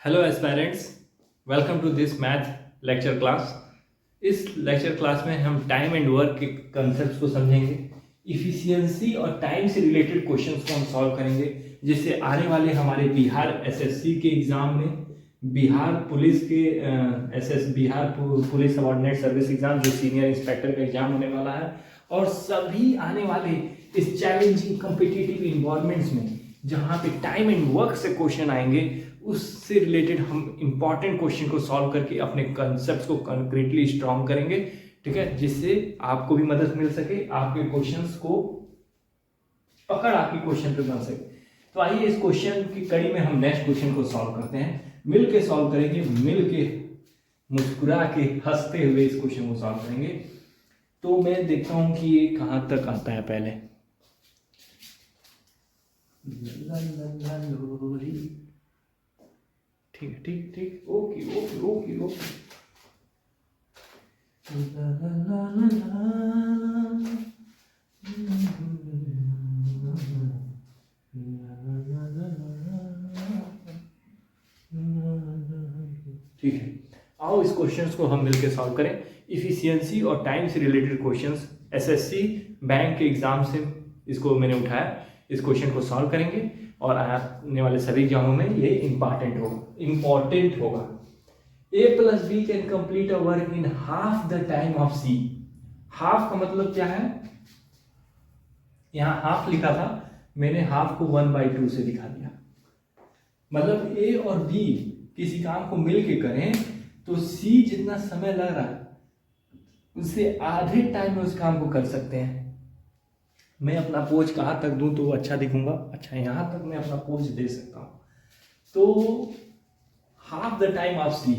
Hello aspirants, welcome to this math lecture class. इस lecture class में हम time and work के concept को समझेंगे, इफिशियंसी और टाइम से रिलेटेड क्वेश्चंस को हम सॉल्व करेंगे, जिससे आने वाले हमारे बिहार एसएससी के एग्जाम में, बिहार पुलिस के Bihar police subordinate service exam जो सीनियर इंस्पेक्टर का एग्जाम होने वाला है, और सभी आने वाले इस चैलेंजिंग कॉम्पिटिटिव इन्वायरमेंट्स में जहाँ पे टाइम एंड वर्क से क्वेश्चन आएंगे, उससे रिलेटेड हम इंपॉर्टेंट क्वेश्चन को सॉल्व करके अपने कंसेप्ट को कंक्रीटली स्ट्रॉन्ग करेंगे। ठीक है, जिससे आपको भी मदद मिल सके, आपके क्वेश्चंस को पकड़ आपके क्वेश्चन पे बन सके। तो आइए इस क्वेश्चन की कड़ी में हम नेक्स्ट क्वेश्चन को सॉल्व करते हैं, मिल के सॉल्व करेंगे, मिल के मुस्कुरा के हंसते हुए इस क्वेश्चन को सॉल्व करेंगे। तो मैं देखता हूं कि ये कहाँ तक आता है। पहले ठीक है, ठीक ठीक, ओके ओके ओके ओके। ठीक है, आओ इस क्वेश्चंस को हम मिलकर सॉल्व करें। इफिशियंसी और टाइम से रिलेटेड क्वेश्चंस एसएससी बैंक के एग्जाम से इसको मैंने उठाया, इस क्वेश्चन को सॉल्व करेंगे और आने वाले सभी एग्जामों में ये इम्पॉर्टेंट होगा। A plus B can complete a work in half the time of C। Half का मतलब क्या है? यहां हाफ लिखा था, मैंने हाफ को 1/2 से दिखा दिया। मतलब A और B किसी काम को मिल के करें तो C जितना समय लग रहा है उससे आधे टाइम में उस काम को कर सकते हैं। मैं अपना पोज कहाँ तक दूं तो अच्छा दिखूंगा? अच्छा, यहाँ तक मैं अपना पोज दे सकता हूँ। तो हाफ द टाइम ऑफ सी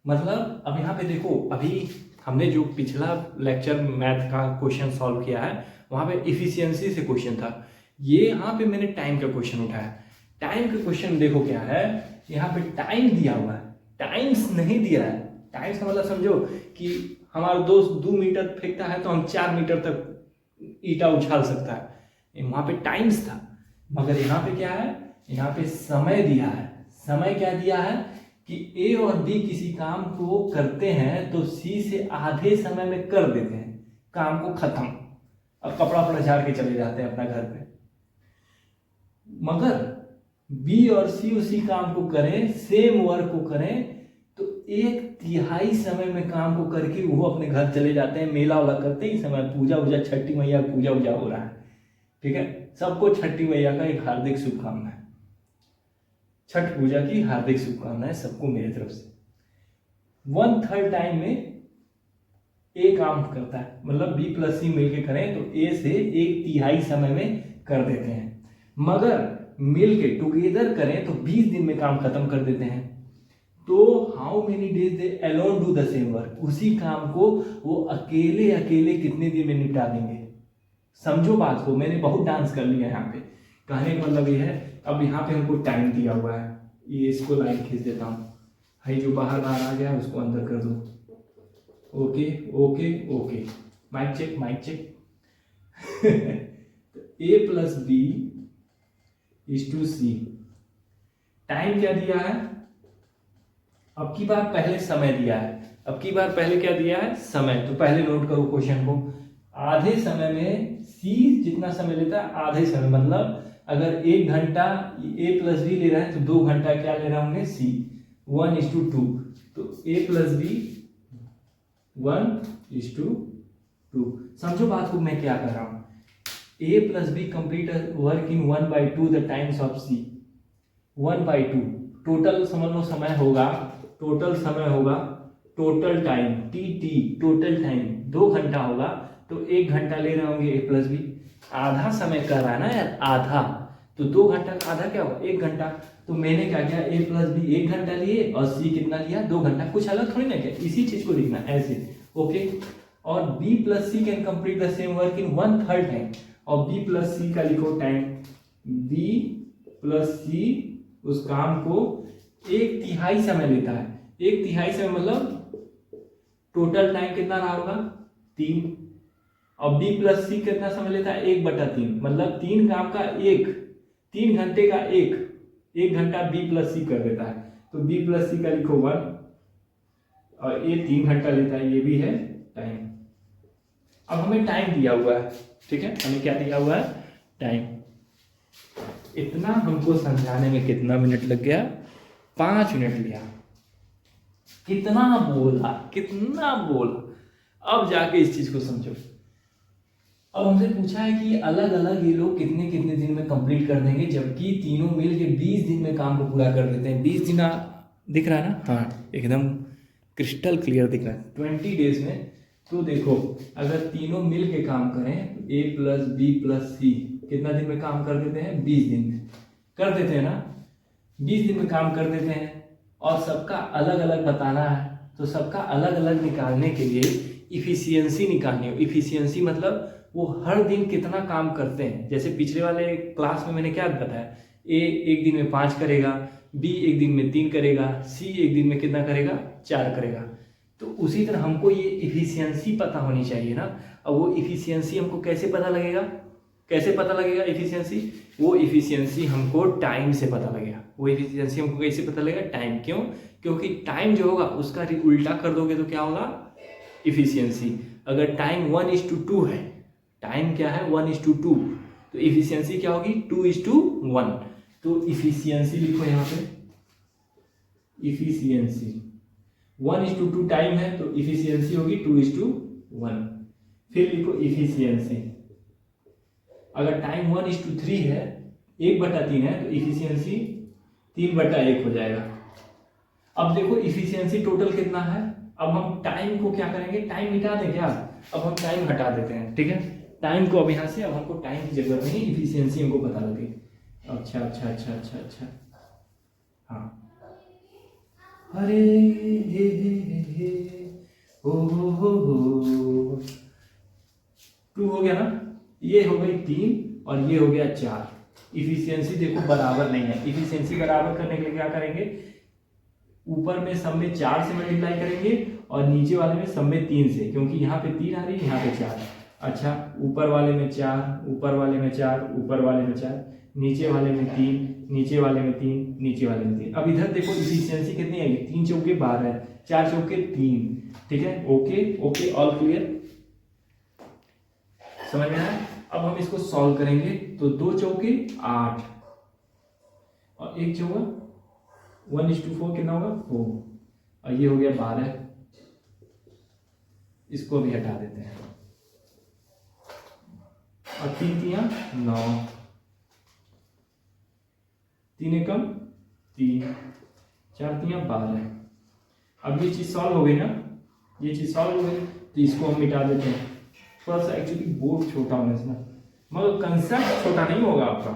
मतलब, अब यहाँ पे देखो, अभी हमने जो पिछला लेक्चर मैथ का क्वेश्चन सॉल्व किया है वहाँ पे इफिशियंसी से क्वेश्चन था, ये यहाँ पे मैंने टाइम का क्वेश्चन उठाया। टाइम का क्वेश्चन देखो क्या है, यहाँ पे टाइम दिया हुआ है, टाइम्स नहीं दिया है। टाइम्स का मतलब समझो कि हमारा दोस्त 2 मीटर फेंकता है तो हम 4 मीटर तक ईटा उछाल सकता है, वहां पे टाइम्स था। मगर यहाँ पे क्या है, यहाँ पे समय दिया है। समय क्या दिया है कि ए और बी किसी काम को करते हैं तो सी से आधे समय में कर देते हैं काम को खत्म, अब कपड़ा वपड़ा झाड़ के चले जाते हैं अपना घर पे। मगर बी और सी उसी काम को करें, सेम वर्क को करें, तो 1/3 समय में काम को करके वो अपने घर चले जाते हैं। मेला वाला करते ही समय पूजा वूजा, छठी मैया पूजा वूजा हो रहा है। ठीक है, सबको छठी मैया का एक हार्दिक शुभकामनाएं, छठ पूजा की हार्दिक शुभकामनाएं सबको मेरी तरफ से। 1/3 टाइम में ए काम करता है, मतलब बी प्लस सी मिलके करें तो ए से 1/3 समय में कर देते हैं। मगर मिलके टुगेदर करें तो 20 दिन में काम खत्म कर देते हैं। तो how many days they alone do the same work, उसी काम को वो अकेले अकेले कितने दिन में निपटा देंगे। समझो बात को, मैंने बहुत डांस कर लिया यहाँ पे। कहने का मतलब ये है, अब यहाँ पे हमको टाइम दिया हुआ है, ये इसको लाइन खींच देता हूँ, हाई जो बाहर आ गया है उसको अंदर कर दो। Okay okay okay, mic check mic check. A plus B is two C. Time क्या दिया है? अब की बार पहले समय दिया है, अब की बार पहले क्या दिया है? समय। तो पहले नोट करो क्वेश्चन को, आधे समय में सी जितना समय लेता है आधे समय, मतलब अगर 1 घंटा ए प्लस बी ले रहा है तो 2 घंटा क्या ले रहे होंगे? सी। 1:2, तो ए प्लस बी 1:2। समझो बात को मैं क्या कर रहा हूं। A plus B complete work in 1/2 the times of C. 1/2 total समझ लो समय होगा, टोटल समय होगा, total time T, total time 2 घंटा होगा, तो 1 घंटा ले रहे होंगे ए प्लस बी। आधा समय कर रहा है ना यार, आधा, तो 2 घंटा का आधा क्या होगा? 1 घंटा। तो मैंने क्या किया, ए प्लस बी 1 घंटा लिए और सी कितना लिया? 2 घंटा। कुछ अलग थोड़ी ना किया, इसी चीज को लिखना ऐसे। ओके, और B plus C can complete the same work in 1/3 time, और बी प्लस सी का लिखो टाइम, बी प्लस सी उस काम को 1/3 समय लेता है। 1/3 समय मतलब टोटल टाइम कितना रहा होगा? 3। और बी प्लस सी कितना समय लेता है? 1/3, मतलब 3 काम का 1, 3 घंटे का 1 घंटा बी प्लस सी कर देता है। तो b प्लस सी का लिखो 1, और ये 3 घंटा लेता है, ये भी है टाइम। अब हमें टाइम दिया हुआ है, ठीक है, हमें क्या दिया हुआ है, टाइम। इतना हमको समझाने में कितना मिनट लग गया, 5 मिनट लिया। कितना बोला, कितना बोला, अब जाके इस चीज को समझो। अब हमसे पूछा है कि अलग अलग ये लोग कितने कितने दिन में कंप्लीट कर देंगे, जबकि तीनों मिल के 20 दिन में काम को पूरा कर देते हैं। 20 दिन दिख रहा है ना, हाँ एकदम क्रिस्टल क्लियर दिख रहा है, 20 डेज में। तो देखो अगर तीनों मिल के काम करें तो ए प्लस बी प्लस सी कितना दिन में काम कर देते हैं, 20 दिन में कर देते हैं ना, 20 दिन में काम कर देते हैं। और सबका अलग अलग बताना है, तो सबका अलग अलग निकालने के लिए इफिशियंसी निकालनी हो। इफिशियंसी मतलब वो हर दिन कितना काम करते हैं। जैसे पिछले वाले क्लास में मैंने क्या बताया, ए एक दिन में 5 करेगा, बी एक दिन में 3 करेगा, सी एक दिन में कितना करेगा, 4 करेगा। तो उसी तरह हमको ये इफिशियंसी पता होनी चाहिए ना। अब वो इफिशियंसी हमको कैसे पता लगेगा, कैसे पता लगेगा इफिशियंसी, वो इफिशियंसी हमको टाइम से पता लगेगा। वो इफिशियंसी हमको कैसे पता लगेगा, टाइम। क्यों, क्योंकि टाइम जो होगा उसका उल्टा कर दोगे तो क्या होगा, इफिशियंसी। अगर टाइम 1:2 है, टाइम क्या है 1:2, तो इफिशियंसी क्या होगी 2:1। तो इफिशियंसी लिखो यहाँ पे, इफिशियंसी 1:2 टाइम है तो इफिशियंसी होगी 2:1। फिर लिखो इफिशियंसी, अगर टाइम 1:3 है, 1/3 है, तो इफिशियंसी 3/1 हो जाएगा। अब देखो इफिशियंसी टोटल कितना है। अब हम टाइम को क्या करेंगे, टाइम मिटा दें क्या, अब हम टाइम हटा देते हैं, ठीक है। टाइम को अब यहाँ से, अब हमको टाइम की जरूरत नहीं, इफिशियंसी हमको पता लगे। अच्छा अच्छा अच्छा अच्छा अच्छा, हाँ। अरे हे हो 2 हो गया ना, ये हो गई 3 और ये हो गया 4। इफिशियंसी देखो बराबर नहीं है। इफिशियंसी बराबर करने के लिए क्या करेंगे, ऊपर में सब में 4 से मल्टीप्लाई करेंगे और नीचे वाले में सब में 3 से, क्योंकि यहाँ पे 3 आ रही है, यहाँ पे 4। अच्छा, ऊपर वाले में 4, ऊपर वाले में 4, ऊपर वाले में 4, नीचे वाले में 3, नीचे वाले में 3, नीचे वाले में 3। अब इधर देखो इफिशियंसी कितनी आएगी, 3 चौके 12, 4 चौके 3, ठीक है। ओके ओके, ऑल क्लियर, समझ में आया। अब हम इसको सॉल्व करेंगे तो 2 चौके 8 और 1 चौका 1:4 कितना होगा 4, और ये हो गया 12। इसको भी हटा देते हैं, और 3 तियां 9, 3 एकम 3, 4 तियां 12। अब ये चीज सॉल्व हो गई ना, ये चीज सॉल्व हो गई, तो इसको हम मिटा देते हैं। थोड़ा सा एक्चुअली बोर्ड छोटा होने से ना, मगर कंसेप्ट छोटा नहीं होगा आपका,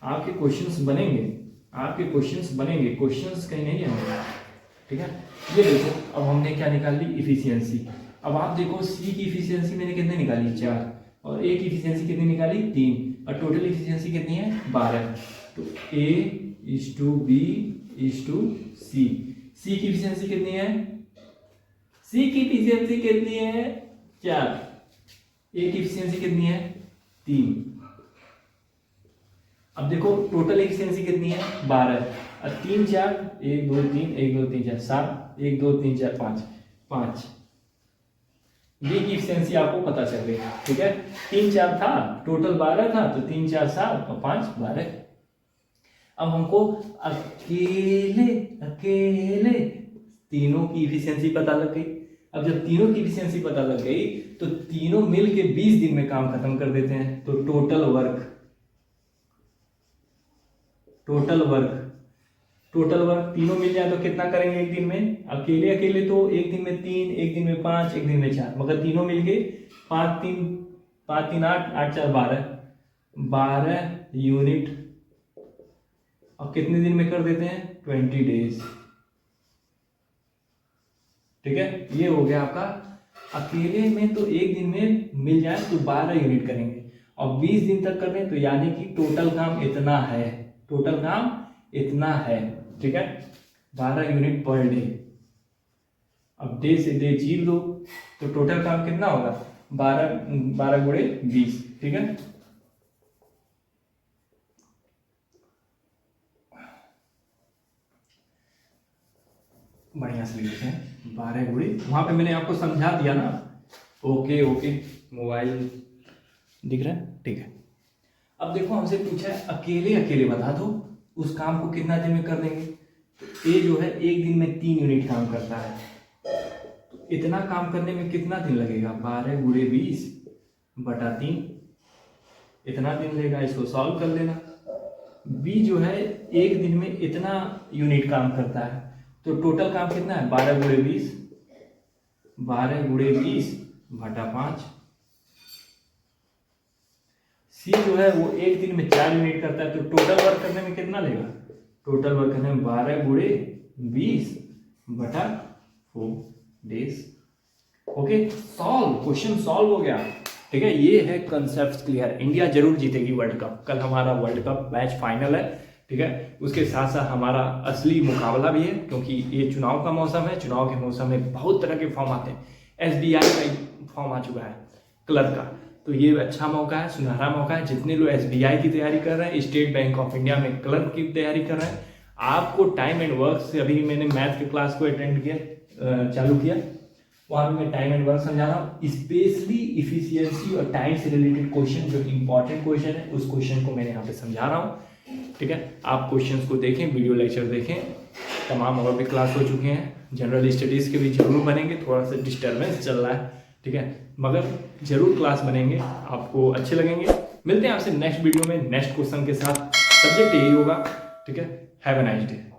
आपके क्वेश्चंस बनेंगे, आपके क्वेश्चंस बनेंगे, क्वेश्चंस कहीं नहीं होंगे, ठीक है। ये देखो अब हमने क्या निकाल ली, इफिशियंसी। अब आप देखो सी की इफिशियंसी मैंने कितने निकाली, 4, और ए की इफिशियंसी कितनी निकाली, 3, और टोटल इफिशियंसी कितनी है, 12। तो A:B:C, सी की इफिशियंसी कितनी है, सी की इफिशियंसी कितनी है, 4, ए की इफिशियंसी कितनी है, 3। अब देखो टोटल एफिशिएंसी कितनी है, 12, और 3 4 1 2 3 1 2 3 4 7 1 2 3 4 5 5। बी की एफिशिएंसी आपको पता चल गई, ठीक है। 3 4 था, टोटल 12 था, तो 3 4 7 और 5 12। अब हमको अकेले अकेले तीनों की एफिशिएंसी पता लग गई। अब जब तीनों की एफिशिएंसी पता लग गई तो तीनों मिल के 20 दिन में काम खत्म कर देते हैं। तो टोटल वर्क तीनों मिल जाए तो कितना करेंगे एक दिन में, अकेले अकेले तो एक दिन में 3, एक दिन में 5, एक दिन में 4, मगर तीनों मिल के 5 3 8 8 4 12 यूनिट। और कितने दिन में कर देते हैं, 20 डेज, ठीक है। ये हो गया आपका, अकेले में तो एक दिन में मिल जाए तो 12 यूनिट करेंगे, और 20 दिन तक कर दें तो यानी कि टोटल काम इतना है, टोटल काम इतना है, ठीक है। 12 यूनिट पर डे। अब डे से डे जीव दो तो टोटल काम कितना होगा, 12 गुणे 20, ठीक है। बढ़िया से लिखते हैं 12 गुणे, वहां पे मैंने आपको समझा दिया ना। ओके ओके, मोबाइल दिख रहा है, ठीक है। अब देखो हमसे पूछा है अकेले अकेले बता दो उस काम को कितना दिन में कर देंगे। तो ए जो है एक दिन में 3 यूनिट काम करता है, तो इतना काम करने में कितना दिन लगेगा, 12 गुणे 20 बटा 3, इतना दिन लेगा। इसको सॉल्व कर लेना। बी जो है एक दिन में इतना यूनिट काम करता है, तो टोटल काम कितना है, 12 गुणे 20, 12 गुणे 20 बटा 5। सी जो है वो एक दिन में 4 यूनिट करता है, तो टोटल वर्क करने में कितना लेगा, टोटल वर्क करने में 12 गुणे 20 बटा 4 days. Okay, solve, question solve हो गया। ठीक है, ये है कंसेप्ट क्लियर। इंडिया जरूर जीतेगी वर्ल्ड कप। कल हमारा वर्ल्ड कप मैच फाइनल है, ठीक है। उसके साथ साथ हमारा असली मुकाबला भी है, क्योंकि ये चुनाव का मौसम है। चुनाव के मौसम में बहुत तरह के फॉर्म आते हैं। SBI का फॉर्म आ चुका है क्लर्क का, तो ये अच्छा मौका है, सुनहरा मौका है। जितने लोग SBI की तैयारी कर रहे हैं, स्टेट बैंक ऑफ इंडिया में क्लर्क की तैयारी कर रहे हैं, आपको टाइम एंड वर्क से, अभी मैंने मैथ के क्लास को अटेंड किया, चालू किया, वहाँ पे मैं टाइम एंड वर्क समझा रहा हूँ। स्पेशली इफिशियंसी और टाइम से रिलेटेड क्वेश्चन, जो इंपॉर्टेंट क्वेश्चन है, उस क्वेश्चन को मैंने यहाँ पे समझा रहा हूँ। ठीक है, आप क्वेश्चंस को देखें, वीडियो लेक्चर देखें। तमाम और भी क्लास हो चुके हैं, जनरल स्टडीज़ के भी जरूर बनेंगे। थोड़ा सा डिस्टर्बेंस चल रहा है, ठीक है, मगर जरूर क्लास बनेंगे, आपको अच्छे लगेंगे। मिलते हैं आपसे नेक्स्ट वीडियो में नेक्स्ट क्वेश्चन के साथ। सब्जेक्ट यही होगा, ठीक है। Have a nice day.